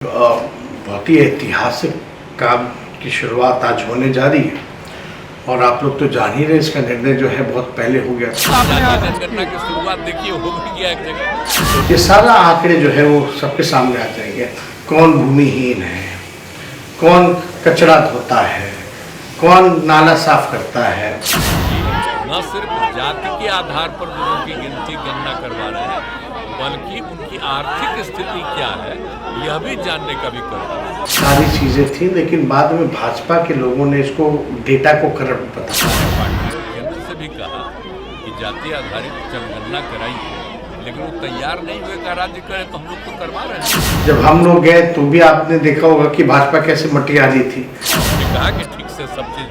बहुत ही ऐतिहासिक काम की शुरुआत आज होने जा रही है और आप लोग तो जान ही रहे इसका निर्णय जो है बहुत पहले हो गया था। जनगणना की शुरुआत देखिए हो भी गया एक जगह। ये सारा आंकड़े जो है वो सबके सामने आ जाएंगे। कौन भूमिहीन है, कौन कचरा धोता है, कौन नाला साफ करता है। न सिर्फ जाति के आधार पर लोगों की गिनती गणना करवा रहे हैं, बल्कि उनकी आर्थिक स्थिति क्या है यह भी जानने का भी कर रहे हैं। सारी चीजें थी, लेकिन बाद में भाजपा के लोगों ने इसको डेटा को करप्ट बताया। पार्टियों केंद्र से भी कहा कि जाति आधारित जनगणना कराइए, लेकिन वो तैयार नहीं हुए का राज्य करे तो हम लोग तो करवा रहे हैं। जब हम लोग गए तो भी आपने देखा होगा कि भाजपा कैसे मटिया रही थी। हमने कहा कि ठीक से सब चीज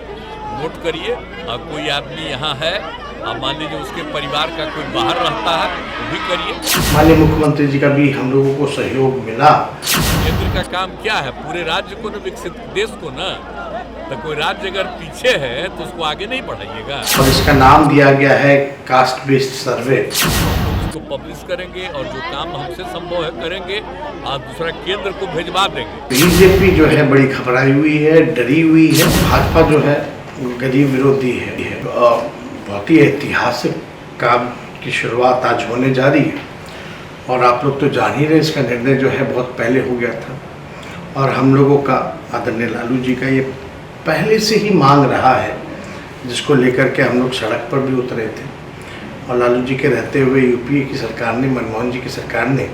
नोट करिए। और कोई आदमी यहाँ है, अब मान लीजिए उसके परिवार का कोई बाहर रहता है वो भी करिए। माननीय मुख्यमंत्री जी का भी हम लोगों को सहयोग मिला। केंद्र का काम क्या है? पूरे राज्य को न विकसित देश को न, तो कोई राज्य अगर पीछे है तो उसको आगे नहीं बढ़ाइएगा। और इसका नाम दिया गया है कास्ट बेस्ड सर्वे। उसको पब्लिश करेंगे और जो काम हमसे संभव है करेंगे और दूसरा केंद्र को भेजवा देंगे। बीजेपी जो है बड़ी घबराई हुई है, डरी हुई है। भाजपा जो है गरीब विरोधी है। बहुत ही ऐतिहासिक काम की शुरुआत आज होने जा रही है और आप लोग तो जान ही रहे इसका निर्णय जो है बहुत पहले हो गया था। और हम लोगों का आदरणीय लालू जी का ये पहले से ही मांग रहा है, जिसको लेकर के हम लोग सड़क पर भी उतरे थे। और लालू जी के रहते हुए यूपीए की सरकार ने, मनमोहन जी की सरकार ने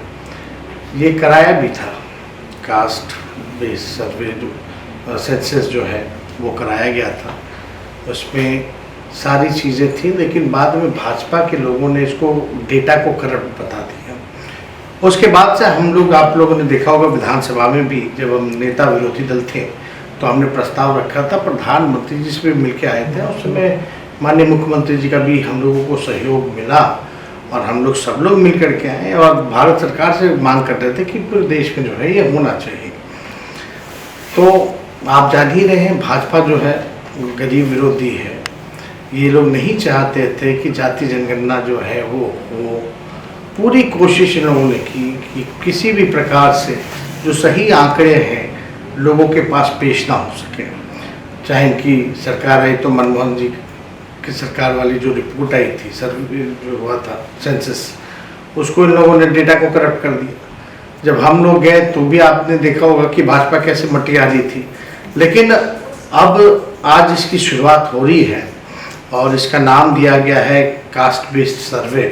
ये कराया भी था। कास्ट बेस्ड सर्वे जो सेंसस जो है वो कराया गया था। उसमें सारी चीज़ें थी, लेकिन बाद में भाजपा के लोगों ने इसको डेटा को करप्ट बता दिया। उसके बाद से हम लोग, आप लोगों ने देखा होगा विधानसभा में भी, जब हम नेता विरोधी दल थे तो हमने प्रस्ताव रखा था, प्रधानमंत्री जी से भी मिलकर आए थे। उस समय माननीय मुख्यमंत्री जी का भी हम लोगों को सहयोग मिला और हम लोग सब लोग मिल करके आए और भारत सरकार से मांग कर रहे थे कि पूरे देश में जो है ये होना चाहिए। तो आप जान ही रहे हैं भाजपा जो है गरीब विरोधी है। ये लोग नहीं चाहते थे कि जाति जनगणना जो है वो पूरी कोशिश इन लोगों ने की कि किसी भी प्रकार से जो सही आंकड़े हैं लोगों के पास पेश ना हो सके। चाहे इनकी सरकार आई तो मनमोहन जी की सरकार वाली जो रिपोर्ट आई थी, सर्वे जो हुआ था सेंसस, उसको इन लोगों ने डेटा को करप्ट कर दिया। जब हम लोग गए तो भी आपने देखा होगा कि भाजपा कैसे मटिया रही थी। लेकिन अब आज इसकी शुरुआत हो रही है और इसका नाम दिया गया है कास्ट बेस्ड सर्वे।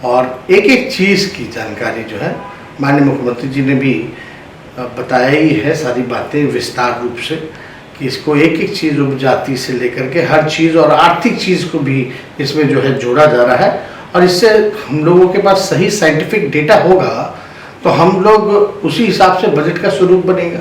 और एक एक चीज़ की जानकारी जो है माननीय मुख्यमंत्री जी ने भी बताया ही है, सारी बातें विस्तार रूप से, कि इसको एक एक चीज़ उपजाति से लेकर के हर चीज़ और आर्थिक चीज़ को भी इसमें जो है जोड़ा जा रहा है। और इससे हम लोगों के पास सही साइंटिफिक डेटा होगा तो हम लोग उसी हिसाब से बजट का स्वरूप बनेगा,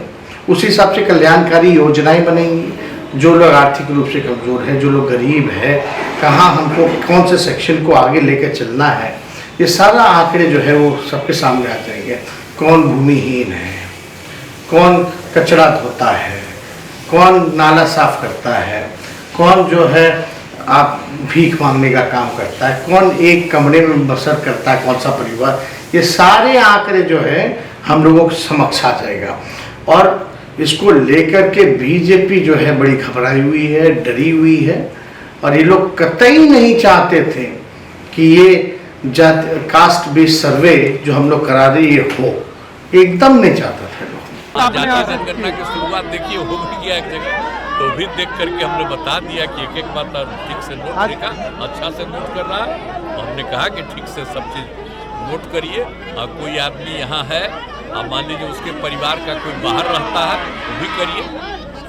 उसी हिसाब से कल्याणकारी योजनाएं बनेंगी। जो लोग आर्थिक रूप से कमज़ोर हैं, जो लोग गरीब है, कहाँ हमको कौन से सेक्शन को आगे लेकर चलना है, ये सारा आंकड़े जो है वो सबके सामने आ जाएंगे। कौन भूमिहीन है, कौन कचरा धोता है, कौन नाला साफ करता है, कौन जो है आप भीख मांगने का काम करता है, कौन एक कमरे में बसर करता है, कौन सा परिवार, ये सारे आंकड़े जो है हम लोगों के समक्ष आ जाएगा। और इसको लेकर के बीजेपी जो है बड़ी घबराई हुई है, डरी हुई है। और ये लोग कतई नहीं चाहते थे कि ये कास्ट बेस्ड सर्वे जो हम लोग करा रहे हो, एकदम नहीं चाहता था लोग। जाति जनगणना की शुरुआत देखिए हो भी गया एक जगह, तो भी देख करके हमने बता दिया कि एक एक बात ठीक से नोट करेगा, अच्छा से नोट कर रहा है। और हमने कहा कि ठीक से सब चीज नोट करिए। और कोई आदमी यहाँ है, अब मान लीजिए उसके परिवार का कोई बाहर रहता है वो भी करिए।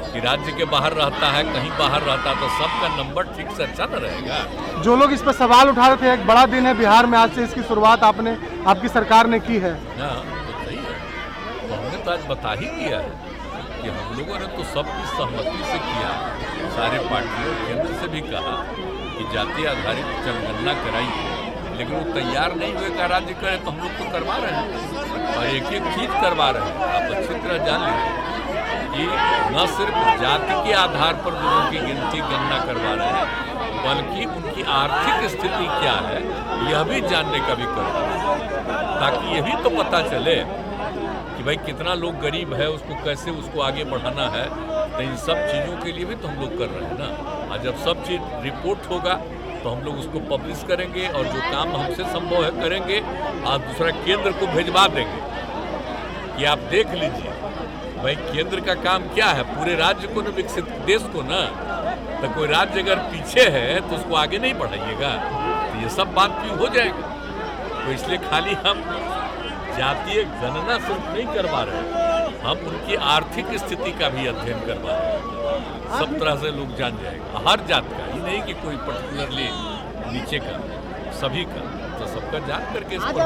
कि राज्य के बाहर रहता है, कहीं बाहर रहता है, तो सबका नंबर ठीक से अच्छा न रहेगा। जो लोग इस पर सवाल उठा रहे थे, एक बड़ा दिन है बिहार में, आज से इसकी शुरुआत आपकी सरकार ने की है। हाँ तो सही है। तो हमने तो आज बता ही दिया है कि हम लोगों ने तो सबकी सहमति से किया। सारे पार्टियों केंद्र से भी कहा कि जाति आधारित जनगणना कराइए, लेकिन वो तैयार नहीं हुए का राज्य करे तो हम लोग तो करवा रहे हैं और एक एक चीज करवा रहे हैं। आप अच्छी तरह जान लीजिए कि न सिर्फ जाति के आधार पर लोगों की गिनती गणना करवा रहे हैं, बल्कि उनकी आर्थिक स्थिति क्या है यह भी जानने का भी कर रहे हैं, ताकि ये भी तो पता चले कि भाई कितना लोग गरीब है, उसको कैसे उसको आगे बढ़ाना है। तो इन सब चीज़ों के लिए भी तो हम लोग कर रहे हैं ना। और जब सब चीज़ रिपोर्ट होगा तो हम लोग उसको पब्लिश करेंगे और जो काम हमसे संभव है करेंगे और दूसरा केंद्र को भेजवा देंगे कि आप देख लीजिए भाई केंद्र का काम क्या है, पूरे राज्य को न विकसित देश को ना। तो कोई राज्य अगर पीछे है तो उसको आगे नहीं बढ़ाइएगा, तो ये सब बात क्यों हो जाएगा। तो इसलिए खाली हम जातीय गणना सिर्फ नहीं करवा रहे, हम उनकी आर्थिक स्थिति का भी अध्ययन करवा रहे हैं। सब तरह से लोग जान जाएगा, हर जात का, ये नहीं कि कोई पर्टिकुलरली नीचे का, सभी का, तो सबका जान करके इसको